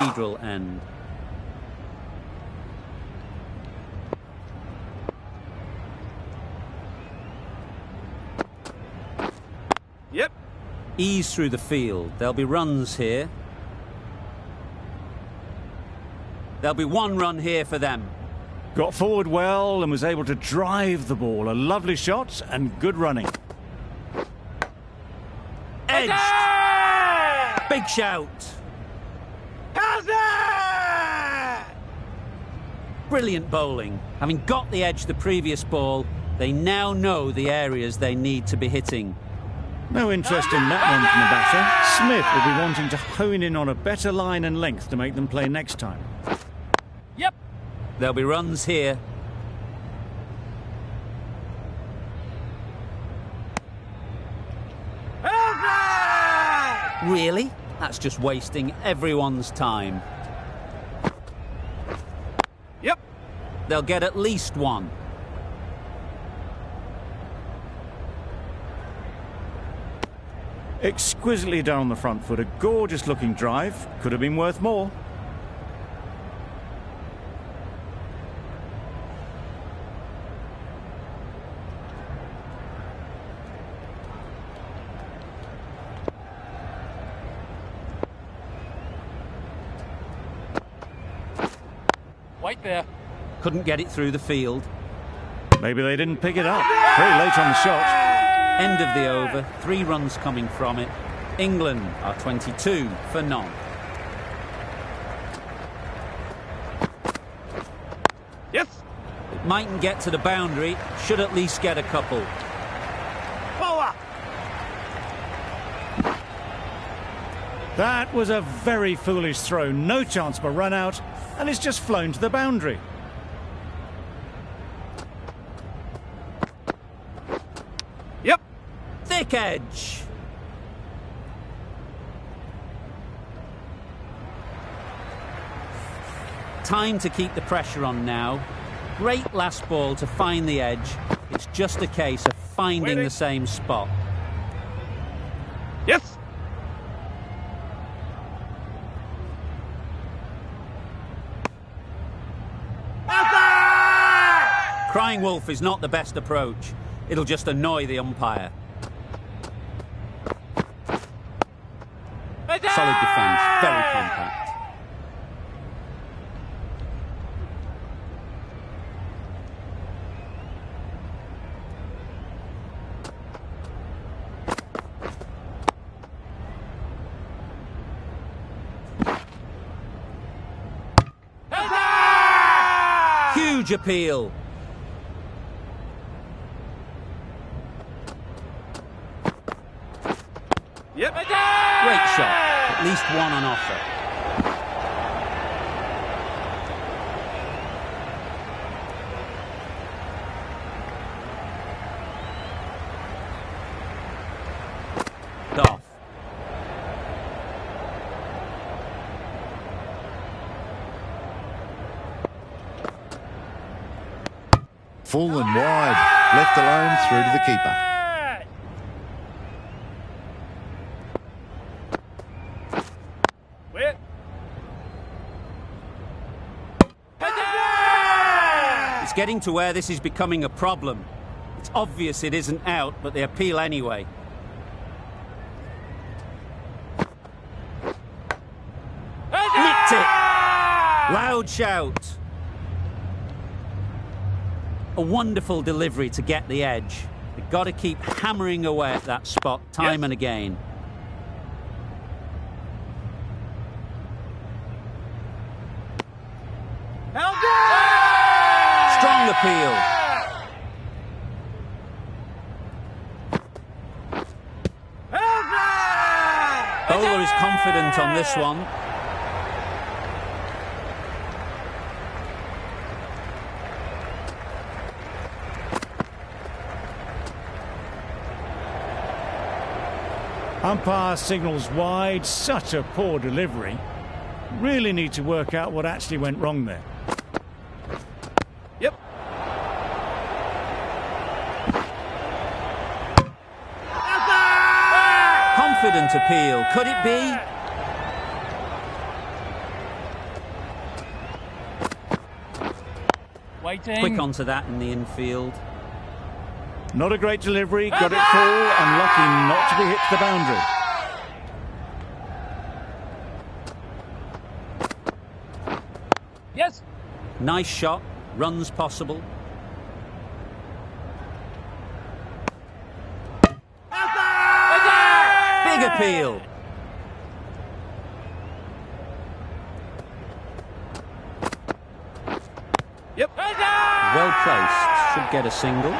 Cathedral end. Yep. Ease through the field. There'll be runs here. There'll be one run here for them. Got forward well and was able to drive the ball. A lovely shot and good running. Edged. Big shout. Brilliant bowling. Having got the edge the previous ball, they now know the areas they need to be hitting. No interest in that one from the batter. Smith will be wanting to hone in on a better line and length to make them play next time. Yep. There'll be runs here. Really? That's just wasting everyone's time. Yep. They'll get at least one. Exquisitely down the front foot. A gorgeous looking drive. Could have been worth more. Wait there. Couldn't get it through the field. Maybe they didn't pick it up. Very late on the shot. End of the over. 3 runs coming from it. England are 22 for none. Yes. It mightn't get to the boundary. Should at least get a couple. Bowler. That was a very foolish throw. No chance of a run out. And it's just flown to the boundary. Yep. Thick edge. Time to keep the pressure on now. Great last ball to find the edge. It's just a case of finding the same spot. Yes. Crying wolf is not the best approach. It'll just annoy the umpire. Solid defence, very compact. Huge appeal. Yep. Great shot. At least one on offer. Off. Full and wide. Left alone through to the keeper. It's getting to where this is becoming a problem. It's obvious it isn't out, but they appeal anyway. Nicked it! Loud shout. A wonderful delivery to get the edge. They've got to keep hammering away at that spot time and again. Strong appeal. Bowler is confident on this one. Umpire signals wide. Such a poor delivery. Really need to work out what actually went wrong there. Yep. Confident appeal. Could it be? Waiting. Quick onto that in the infield. Not a great delivery, got it full, unlucky not to be hit the boundary. Yes. Nice shot, runs possible. Big appeal. Yep. Well placed, should get a single.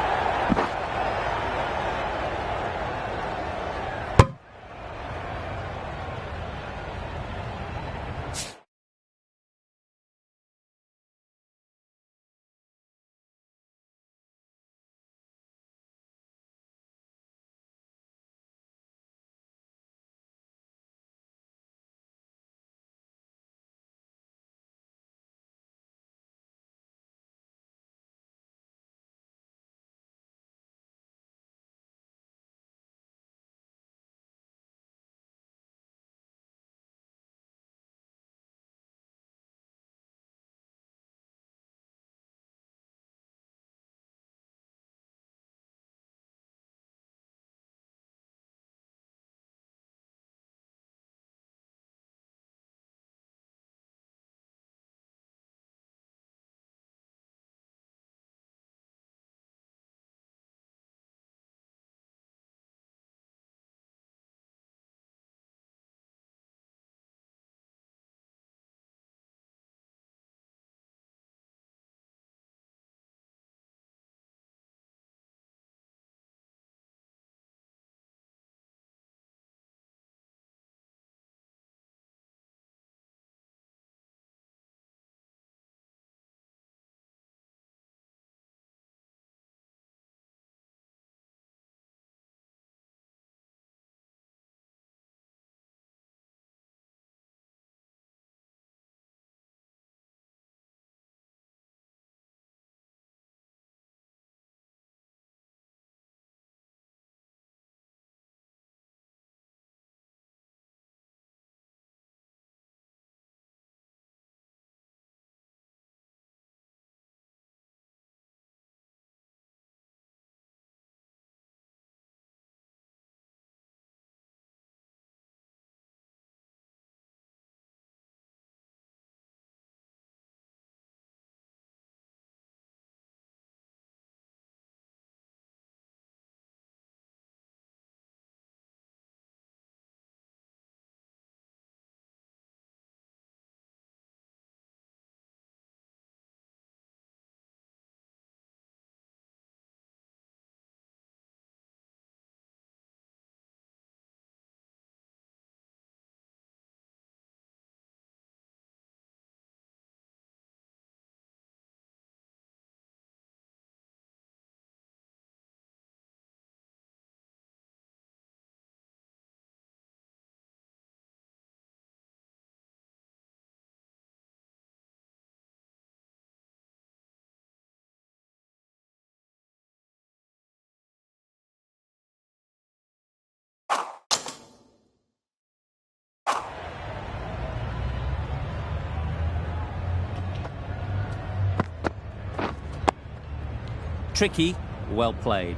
Tricky, well played.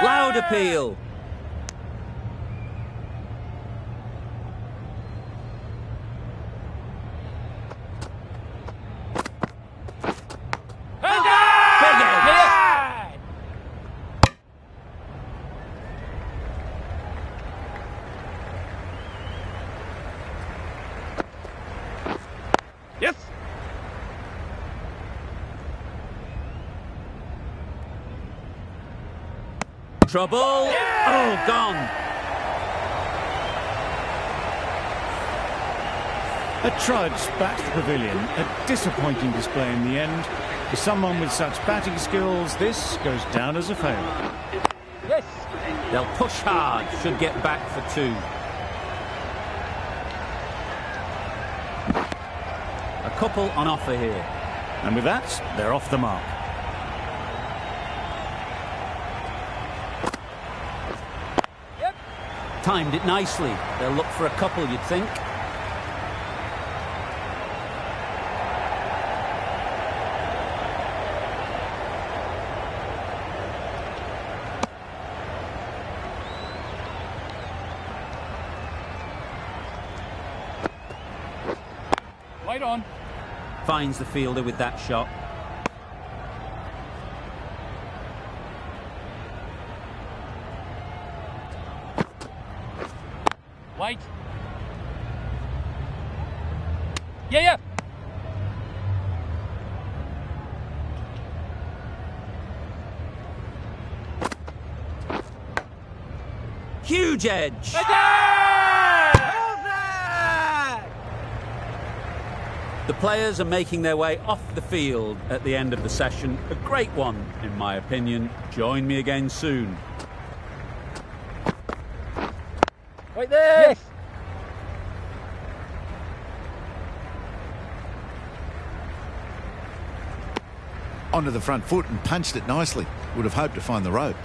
Loud appeal. Big edge. Yes. Trouble. Oh, gone. A trudge back to the pavilion, a disappointing display in the end. For someone with such batting skills, this goes down as a failure. Yes. They'll push hard, should get back for two. A couple on offer here. And with that, they're off the mark. Timed it nicely. They'll look for a couple, you'd think. Get on. Finds the fielder with that shot. Wait. Yeah. Huge edge. The players are making their way off the field at the end of the session. A great one, in my opinion. Join me again soon. Right there. Yes. Onto the front foot and punched it nicely. Would have hoped to find the rope.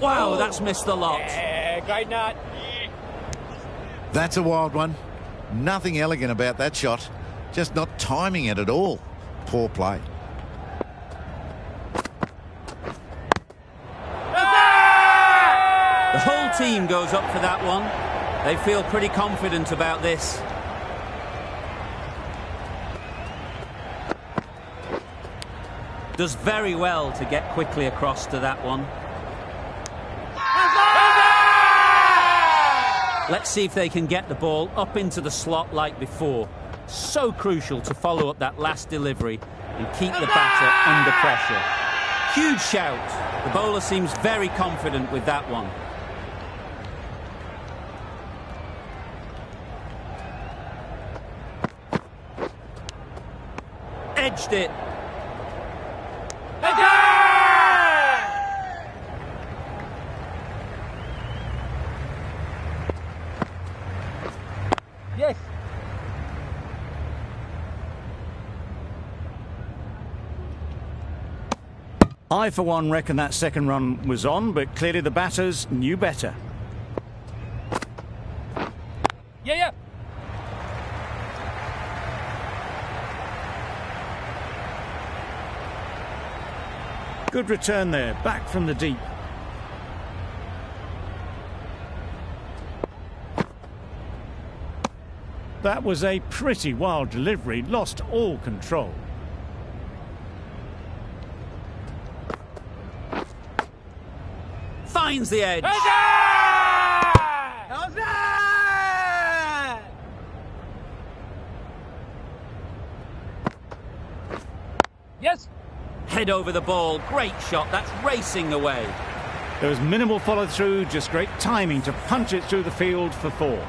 Wow, that's missed the lot. Yeah, great nut. That's a wild one. Nothing elegant about that shot. Just not timing it at all. Poor play. The whole team goes up for that one. They feel pretty confident about this. Does very well to get quickly across to that one. Let's see if they can get the ball up into the slot like before. So crucial to follow up that last delivery and keep the batter under pressure. Huge shout. The bowler seems very confident with that one. Edged it. Yes. I, for one, reckon that second run was on, but clearly the batters knew better. Yeah. Good return there, back from the deep. That was a pretty wild delivery, lost all control. Finds the edge. Yes. Head over the ball. Great shot. That's racing away. There was minimal follow-through, just great timing to punch it through the field for 4.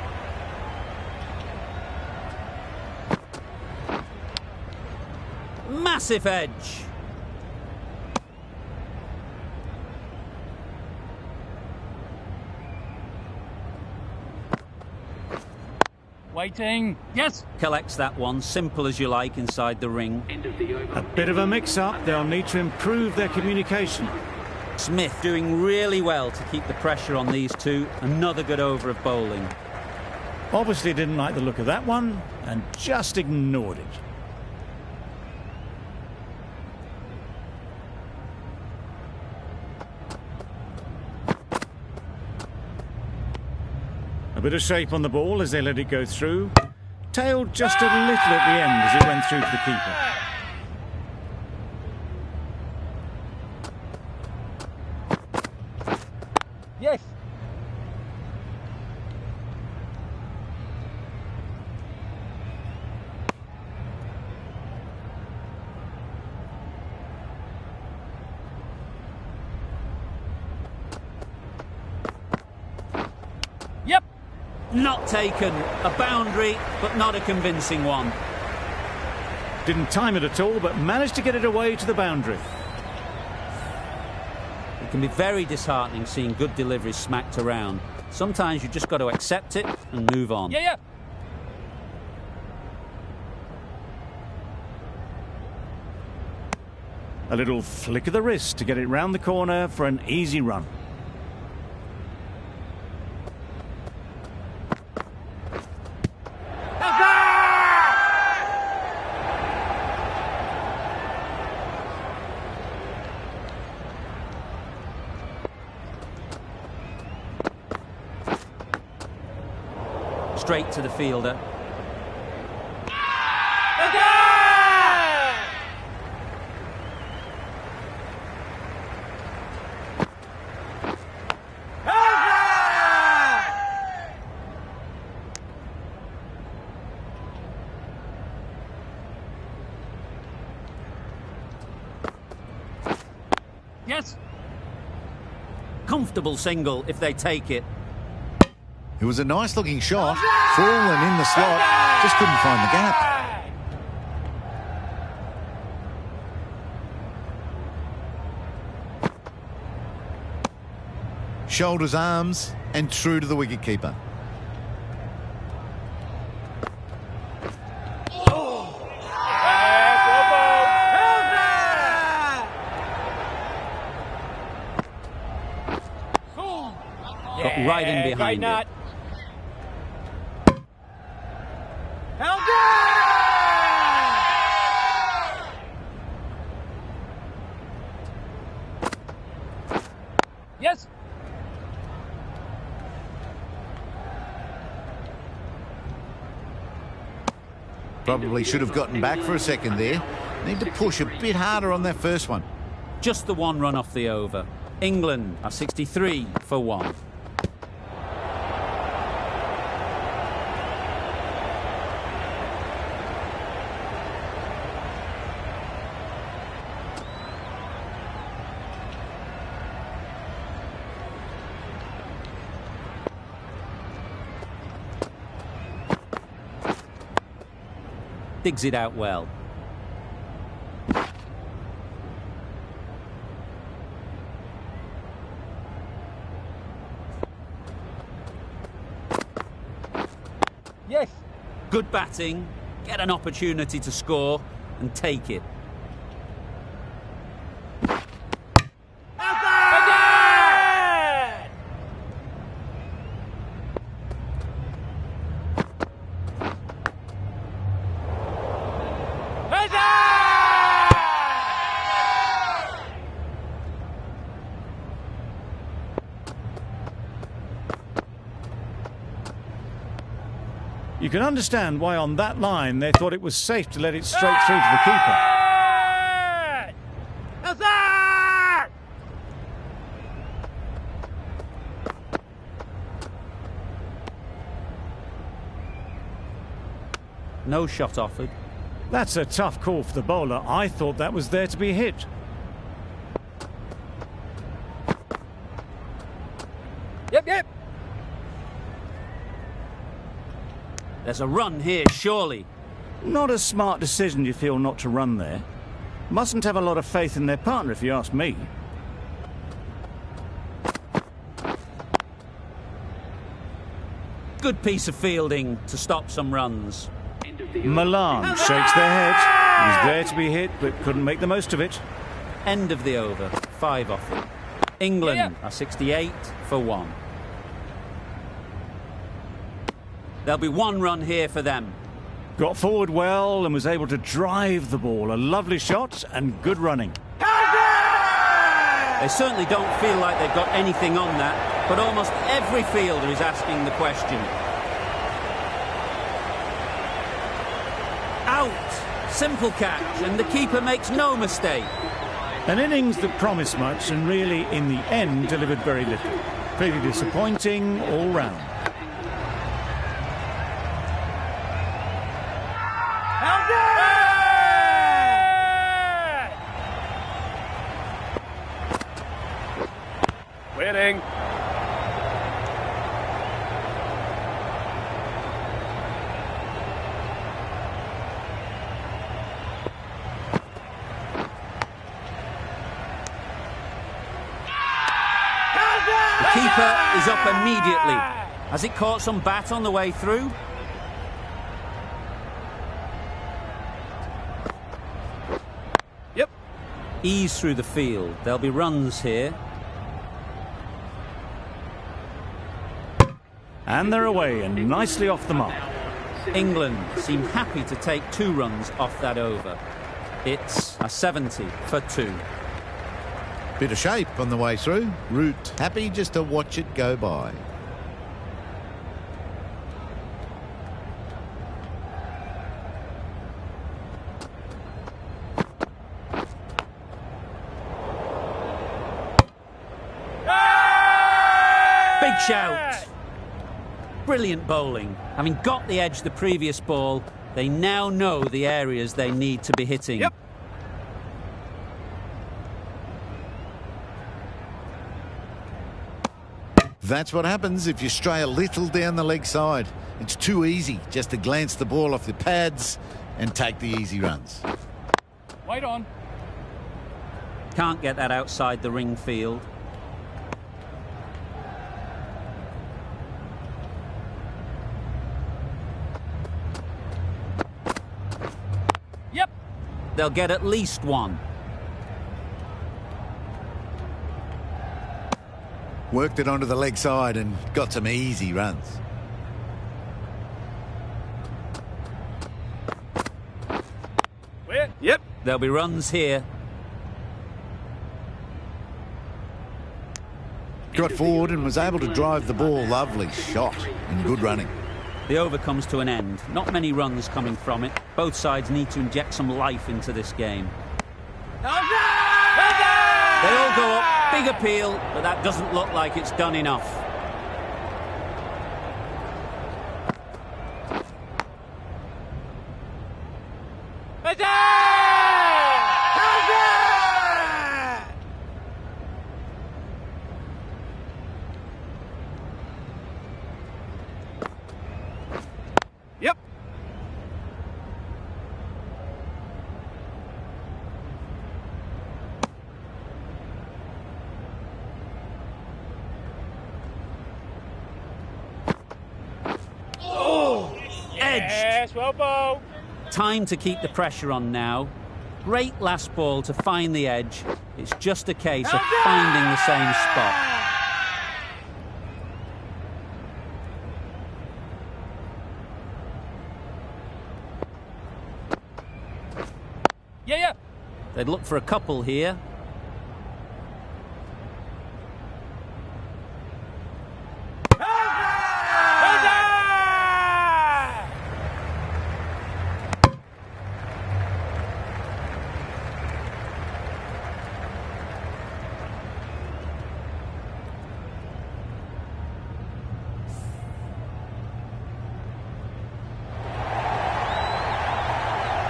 Massive edge. Waiting. Yes. Collects that one, simple as you like, inside the ring. A bit of a mix-up, they'll need to improve their communication. Smith doing really well to keep the pressure on these two. Another good over of bowling. Obviously didn't like the look of that one and just ignored it. A bit of shape on the ball as they let it go through. Tailed just a little at the end as it went through to the keeper. Yes. Yep. Not taken. A boundary, but not a convincing one. Didn't time it at all, but managed to get it away to the boundary. It can be very disheartening seeing good deliveries smacked around. Sometimes you've just got to accept it and move on. Yeah. A little flick of the wrist to get it round the corner for an easy run. Straight to the fielder. Yes. Comfortable single if they take it. It was a nice looking shot. Full and in the slot. Just couldn't find the gap. Shoulders, arms, and true to the wicketkeeper. Got right in behind it. Yes. Probably should have gotten back for a second there. Need to push a bit harder on that first one. Just the one run off the over. England are 63 for 1. Digs it out well. Yes. Good batting, get an opportunity to score and take it. You can understand why on that line they thought it was safe to let it straight through to the keeper. No shot offered. That's a tough call for the bowler. I thought that was there to be hit. Yep. There's a run here, surely. Not a smart decision, you feel, not to run there. Mustn't have a lot of faith in their partner, if you ask me. Good piece of fielding to stop some runs. Milan shakes their head. He was there to be hit, but couldn't make the most of it. End of the over, 5 off it. England are 68 for 1. There'll be 1 run here for them. Got forward well and was able to drive the ball. A lovely shot and good running. They certainly don't feel like they've got anything on that, but almost every fielder is asking the question. Out! Simple catch, and the keeper makes no mistake. An innings that promised much and really, in the end, delivered very little. Pretty disappointing all round. Winning. The keeper is up immediately. Has it caught some bat on the way through? Yep. Ease through the field. There'll be runs here. And they're away and nicely off the mark. England seem happy to take 2 runs off that over. It's a 70 for 2. Bit of shape on the way through. Root happy just to watch it go by. shout. Brilliant bowling. Having got the edge the previous ball, they now know the areas they need to be hitting. Yep. That's what happens if you stray a little down the leg side. It's too easy just to glance the ball off the pads and take the easy runs. Wait on. Can't get that outside the ring field. Yep. They'll get at least one. Worked it onto the leg side and got some easy runs. Where? Yep. There'll be runs here. Got forward and was able to drive the ball. Lovely shot and good running. The over comes to an end. Not many runs coming from it. Both sides need to inject some life into this game. They all go up. Big appeal, but that doesn't look like it's done enough. Yep. Edged. Yes, well bowled. Time to keep the pressure on now. Great last ball to find the edge. It's just a case of finding the same spot. Yeah. They'd look for a couple here.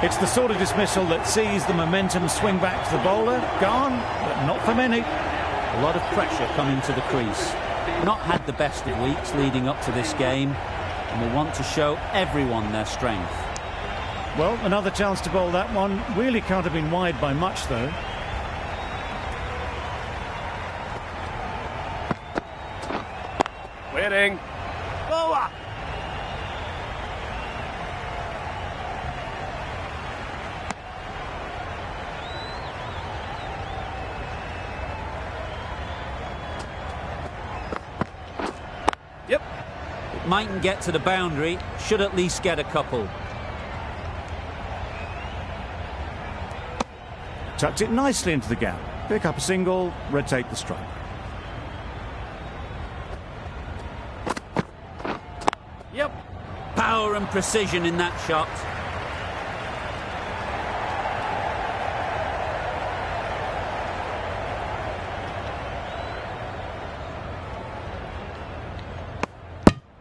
It's the sort of dismissal that sees the momentum swing back to the bowler. Gone, but not for many. A lot of pressure coming to the crease. Not had the best of weeks leading up to this game, and will want to show everyone their strength. Well, another chance to bowl that one. Really can't have been wide by much, though. Waiting. Bowler. Yep. It mightn't get to the boundary, should at least get a couple. Tucked it nicely into the gap. Pick up a single, rotate the strike. Yep. Power and precision in that shot.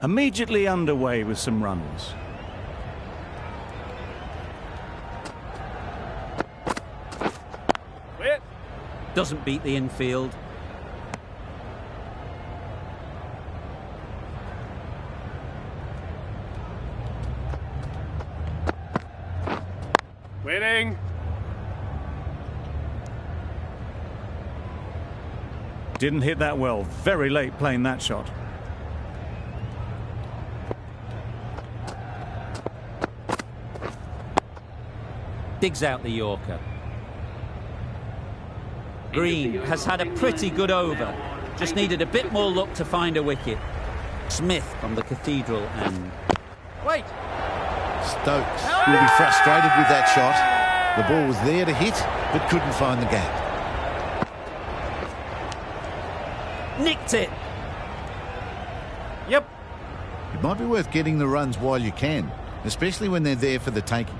Immediately underway with some runs. Wait. Doesn't beat the infield. Waiting. Didn't hit that well. Very late playing that shot. Digs out the Yorker. Green has had a pretty good over. Just needed a bit more luck to find a wicket. Smith from the Cathedral end. Wait. Stokes will be frustrated with that shot. The ball was there to hit, but couldn't find the gap. Nicked it. Yep. It might be worth getting the runs while you can, especially when they're there for the taking.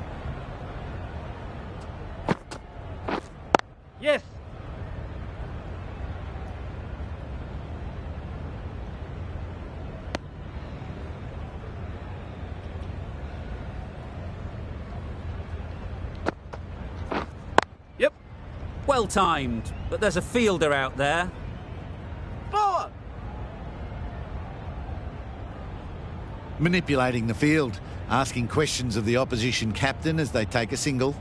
Yes. Well timed, but there's a fielder out there. Forward! Manipulating the field, asking questions of the opposition captain as they take a single.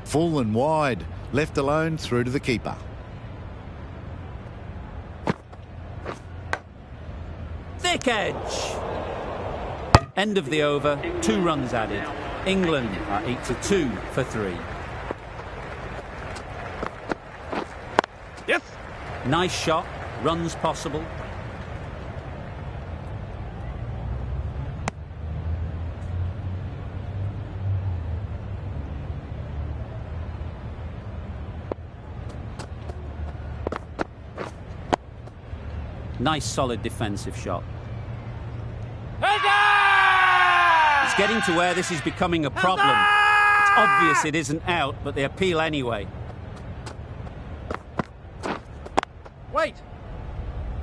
Full and wide, left alone through to the keeper. Thick edge. End of the over, 2 runs added. England are 82 for 3. Yes! Nice shot, runs possible. Nice solid defensive shot. It's getting to where this is becoming a problem. It's obvious it isn't out, but they appeal anyway. Wait!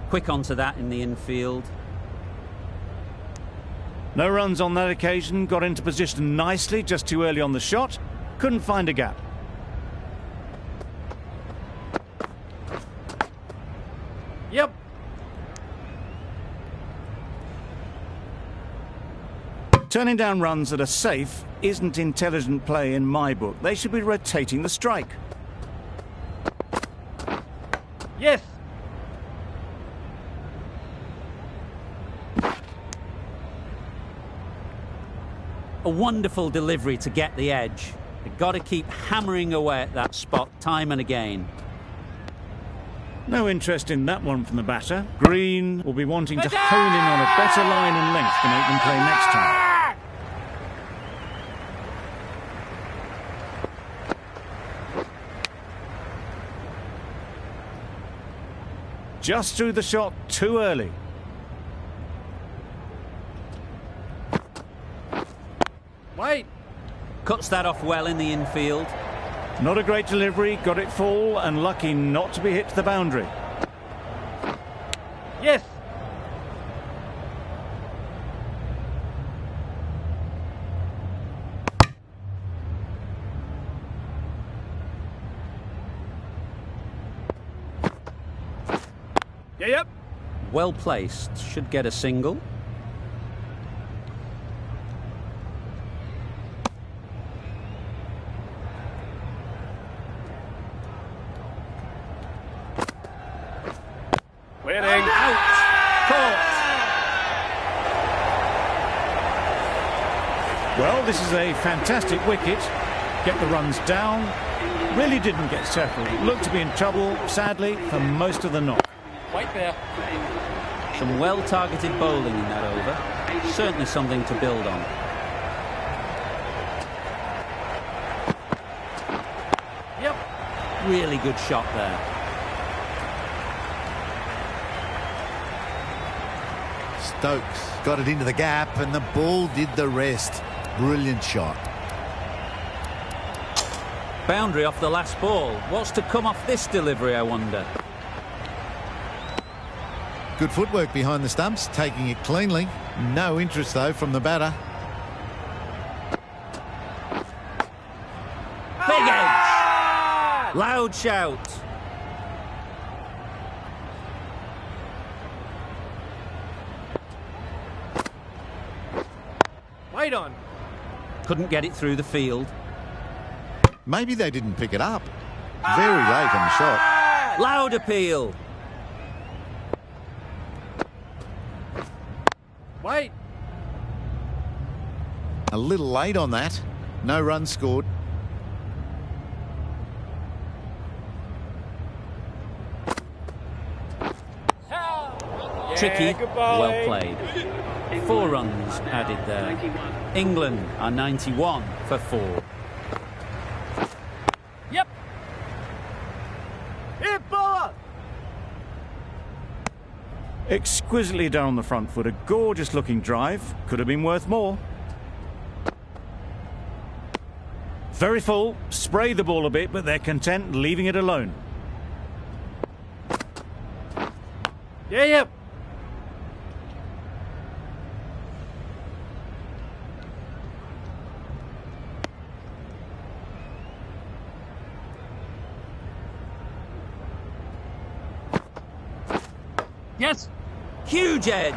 Quick onto that in the infield. No runs on that occasion, got into position nicely, just too early on the shot. Couldn't find a gap. Yep! Turning down runs that are safe isn't intelligent play in my book. They should be rotating the strike. Yes! A wonderful delivery to get the edge. They've got to keep hammering away at that spot time and again. No interest in that one from the batter. Green will be wanting to hone in on a better line and length to make them play next time. Just threw the shot too early. Wait! Cuts that off well in the infield. Not a great delivery, got it full and lucky not to be hit to the boundary. Yes! Yep! Well placed, should get a single. Winning! Out! Caught! Well, this is a fantastic wicket. Get the runs down. Really didn't get settled. Looked to be in trouble, sadly, for most of the knock. Wait there. Some well-targeted bowling in that over. Certainly something to build on. Yep! Really good shot there. Stokes got it into the gap and the ball did the rest. Brilliant shot. Boundary off the last ball. What's to come off this delivery, I wonder? Good footwork behind the stumps, taking it cleanly. No interest, though, from the batter. Big edge! Loud shout. Wait on! Couldn't get it through the field. Maybe they didn't pick it up. Very late on the shot. Loud appeal. Wait! A little late on that. No runs scored. Tricky, well played. 4 runs added there. England are 91 for 4. Yep! Hit forward! Exquisitely done on the front foot. A gorgeous looking drive. Could have been worth more. Very full. Spray the ball a bit, but they're content leaving it alone. Yep! Yes. Huge edge.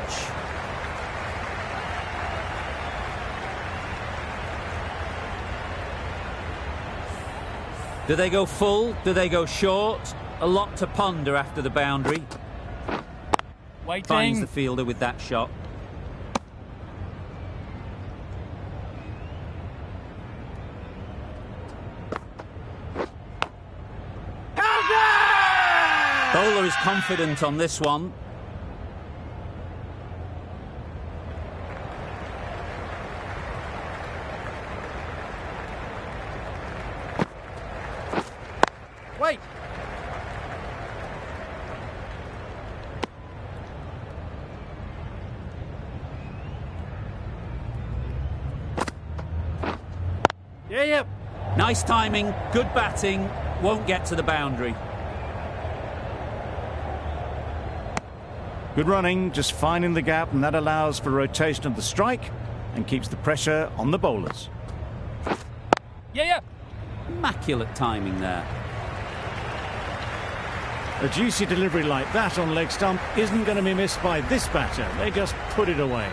Do they go full? Do they go short? A lot to ponder after the boundary. Waiting. Finds the fielder with that shot. Bowler is confident on this one. Wait. Yeah. Nice timing, good batting, won't get to the boundary. Good running, just finding the gap, and that allows for rotation of the strike and keeps the pressure on the bowlers. Yeah. Immaculate timing there. A juicy delivery like that on leg stump isn't going to be missed by this batter. They just put it away.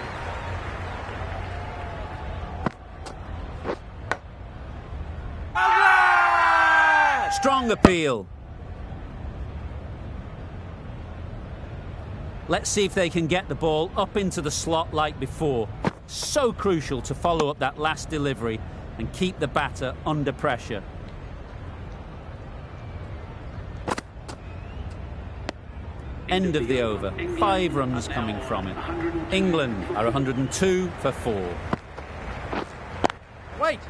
Strong appeal. Let's see if they can get the ball up into the slot like before. So crucial to follow up that last delivery and keep the batter under pressure. End of the over. 5 runs coming from it. England are 102 for 4. Wait.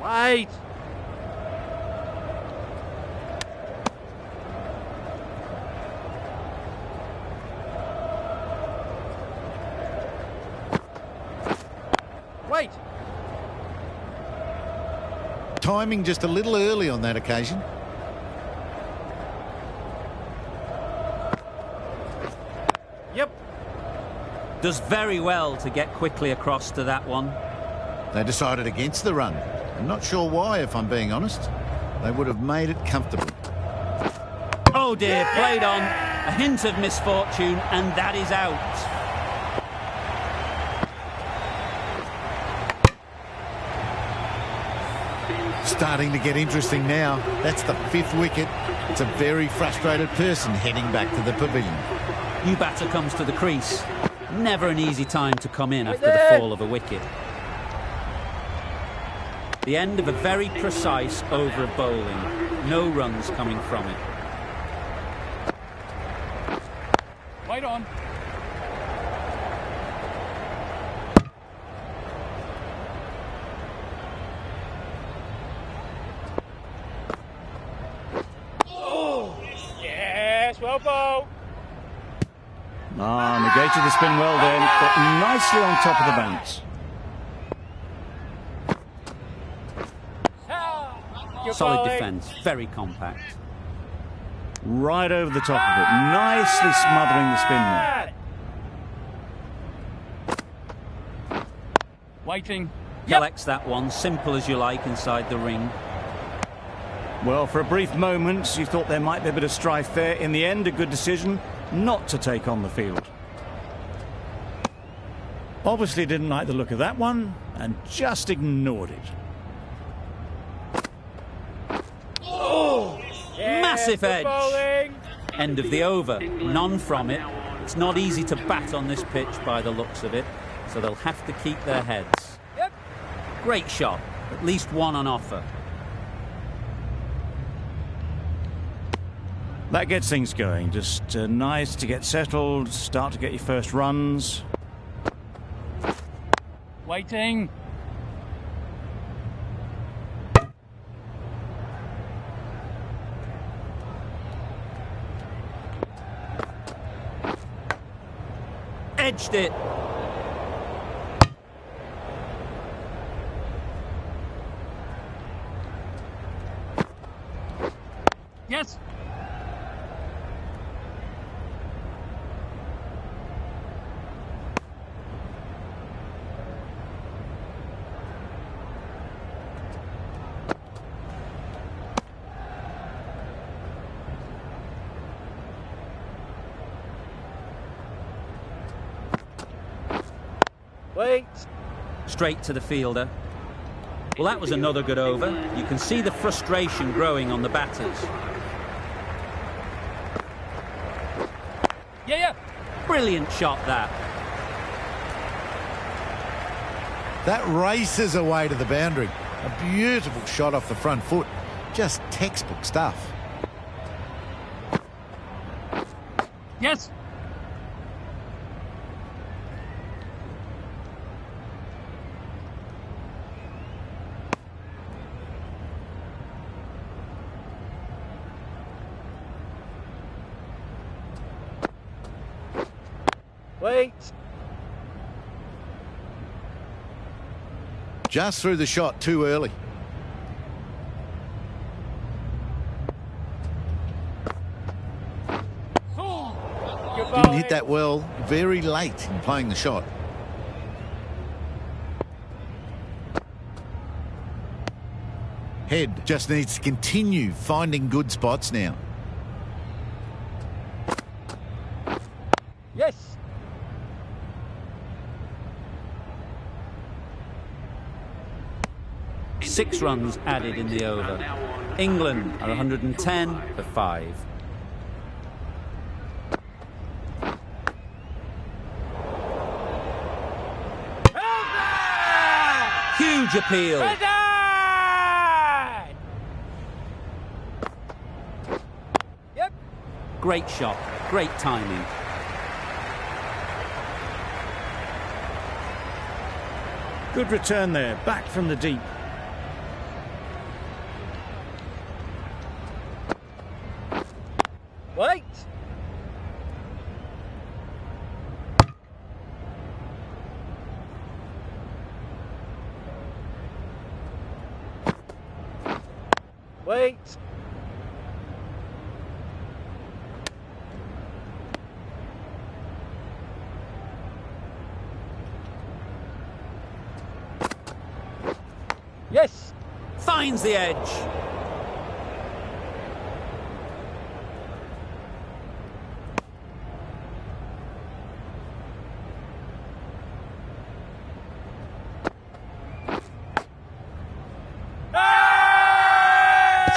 Wait. Wait. Timing just a little early on that occasion. Yep. Does very well to get quickly across to that one. They decided against the run. I'm not sure why, if I'm being honest. They would have made it comfortable. Oh dear, played on. A hint of misfortune, and that is out. Starting to get interesting now. That's the 5th wicket. It's a very frustrated person heading back to the pavilion. New batter comes to the crease. Never an easy time to come in after the fall of a wicket. The end of a very precise over of bowling. No runs coming from it. Wait on. Oh, yes, well bowled. Negated the spin well then, but nicely on top of the bounce. Solid defence, very compact. Right over the top of it, nicely smothering the spin there. Waiting. Collects that one, simple as you like inside the ring. Well, for a brief moment, you thought there might be a bit of strife there. In the end, a good decision not to take on the field. Obviously didn't like the look of that one and just ignored it. Massive edge. End of the over. None from it. It's not easy to bat on this pitch by the looks of it, so they'll have to keep their heads. Great shot. At least one on offer. That gets things going. Just nice to get settled, start to get your first runs. Waiting. Edged it. Yes. Wait. Straight to the fielder. Well, that was another good over. You can see the frustration growing on the batters. Yeah. Brilliant shot, that. That races away to the boundary. A beautiful shot off the front foot. Just textbook stuff. Yes. Wait. Just threw the shot too early. Didn't hit that well, very late in playing the shot. Head just needs to continue finding good spots now. Yes. Six runs added in the over. England are 110 for 5. Huge appeal. Yep. Great shot. Great timing. Good return there, back from the deep. Wait. Wait. Yes. Finds the edge.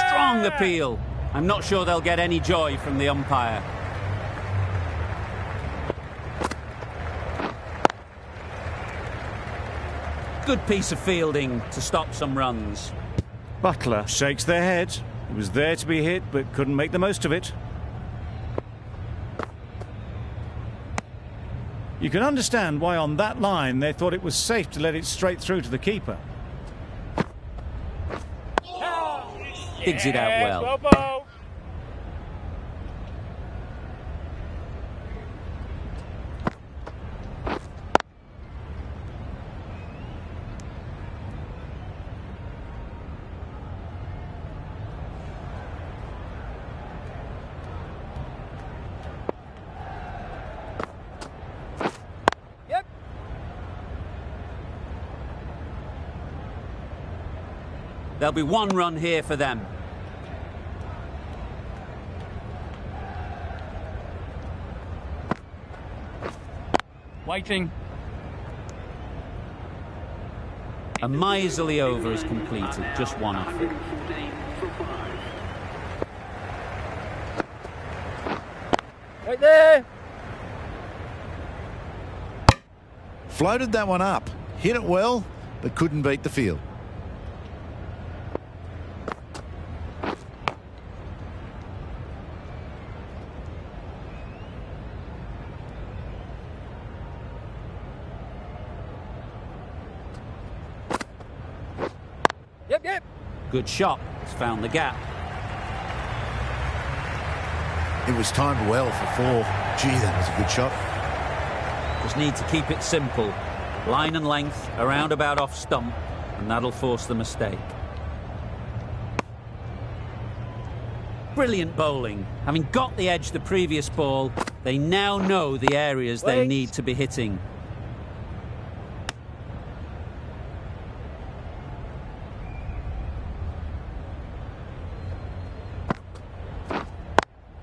Strong appeal. I'm not sure they'll get any joy from the umpire. Good piece of fielding to stop some runs. Butler shakes their head. He was there to be hit, but couldn't make the most of it. You can understand why on that line they thought it was safe to let it straight through to the keeper. Digs it out well. Well bowled. Yep. There'll be one run here for them. Waiting. A miserly over is completed, just one off it. Right there. Floated that one up. Hit it well, but couldn't beat the field. Yep. Good shot. It's found the gap. It was timed well for 4. Gee, that was a good shot. Just need to keep it simple. Line and length, a roundabout off stump, and that'll force the mistake. Brilliant bowling. Having got the edge the previous ball, they now know the areas they Wait. need to be hitting.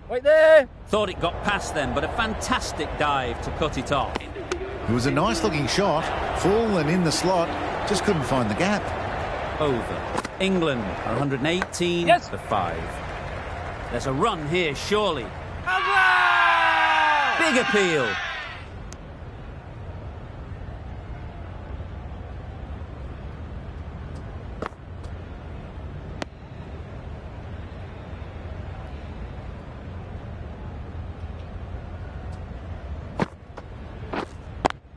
Right there. Thought it got past them, but a fantastic dive to cut it off. It was a nice-looking shot, full and in the slot, just couldn't find the gap. Over. England are 118 Yes. for 5. There's a run here, surely. Big appeal.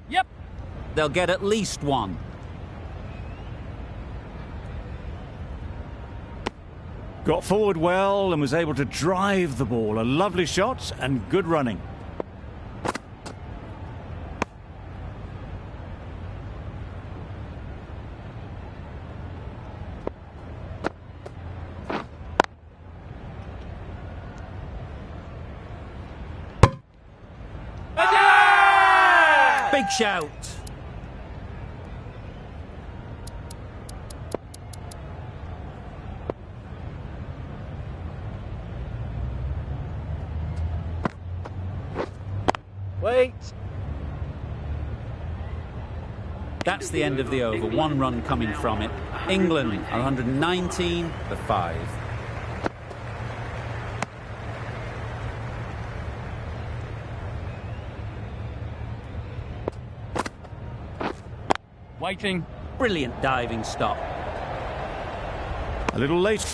Yep. They'll get at least one. Got forward well and was able to drive the ball. A lovely shot and good running. Big shout. Wait. That's the end of the over. One run coming from it. England are 119 for 5. Waiting. Brilliant diving stop. A little late.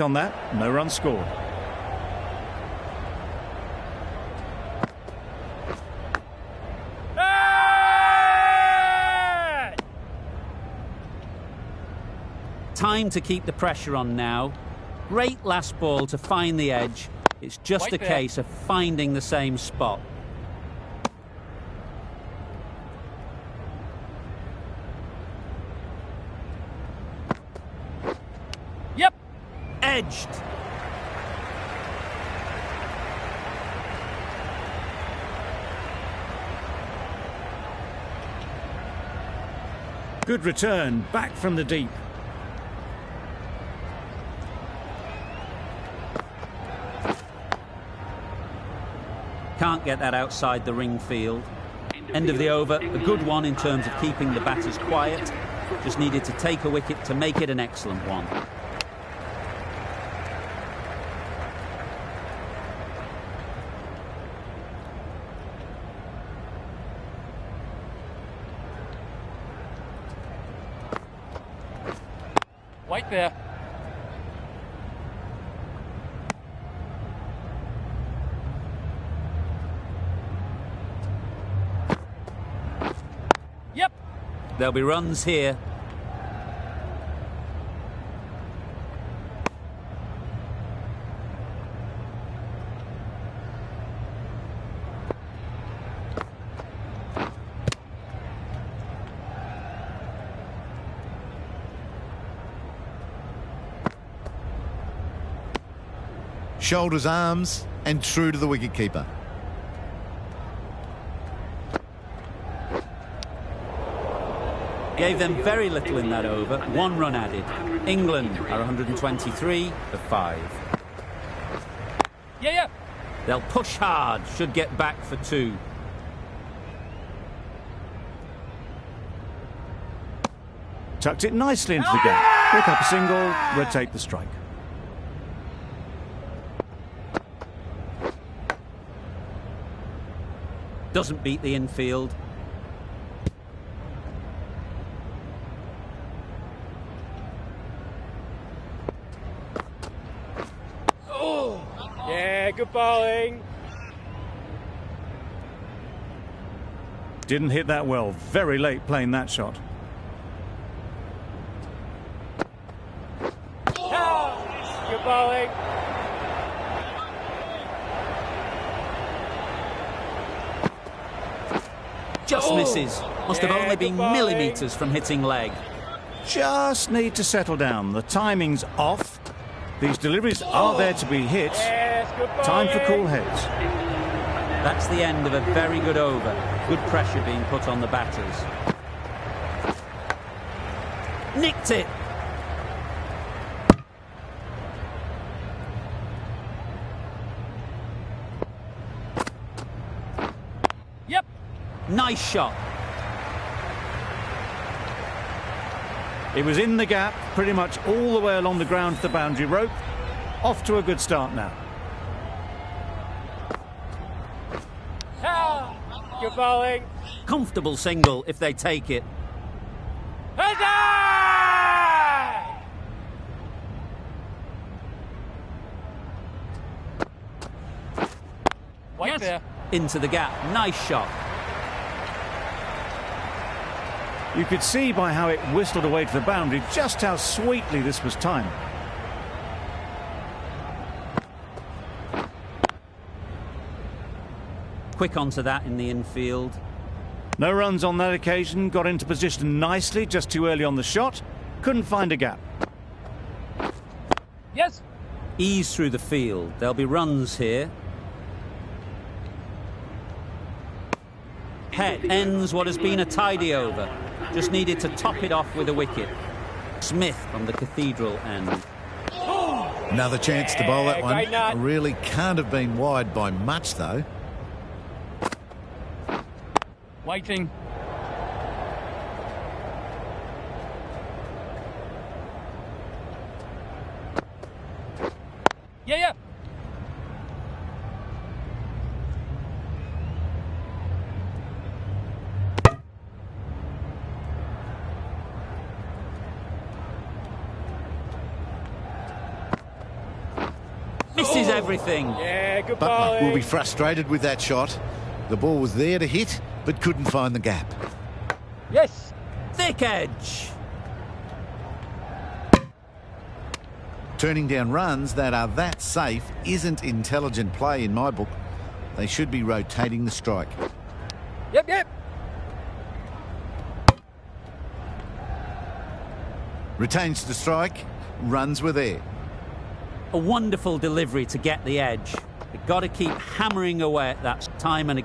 On that, no run scored. Time to keep the pressure on now. Great last ball to find the edge. It's just a case of finding the same spot. Yep. Edged. Good return, back from the deep. Can't get that outside the ring field. End of the over, a good one in terms of keeping the batters quiet. Just needed to take a wicket to make it an excellent one. Wait there. Yep. There'll be runs here. Shoulders, arms, and true to the wicketkeeper. Gave them very little in that over. One run added. England are 123 for 5. Yeah. They'll push hard, should get back for 2. Tucked it nicely into the gap. Pick up a single, rotate the strike. Doesn't beat the infield. Yeah, good bowling. Didn't hit that well. Very late playing that shot. Good bowling. Just misses. Must have Yeah, only been good bowling. millimetres from hitting leg. Just need to settle down. The timing's off. These deliveries are there to be hit. Yes, good bowling. Time for cool heads. That's the end of a very good over. Good pressure being put on the batters. Nicked it. Yep. Nice shot. It was in the gap, pretty much all the way along the ground to the boundary rope. Off to a good start now. Good bowling. Comfortable single if they take it. White Yes. there. Into the gap. Nice shot. You could see by how it whistled away to the boundary just how sweetly this was timed. Quick onto that in the infield. No runs on that occasion, got into position nicely, just too early on the shot. Couldn't find a gap. Yes. Ease through the field. There'll be runs here. Het ends what has been a tidy over. Just needed to top it off with a wicket. Smith on the Cathedral end. Another chance to bowl that one. great nut. Really can't have been wide by much, though. Waiting. Yeah. Misses everything. Yeah, good Butler bowling. will be frustrated with that shot. The ball was there to hit, but couldn't find the gap. Yes. Thick edge. Turning down runs that are that safe isn't intelligent play in my book. They should be rotating the strike. Yep. Retains the strike. Runs were there. A wonderful delivery to get the edge. They've got to keep hammering away at that time and again.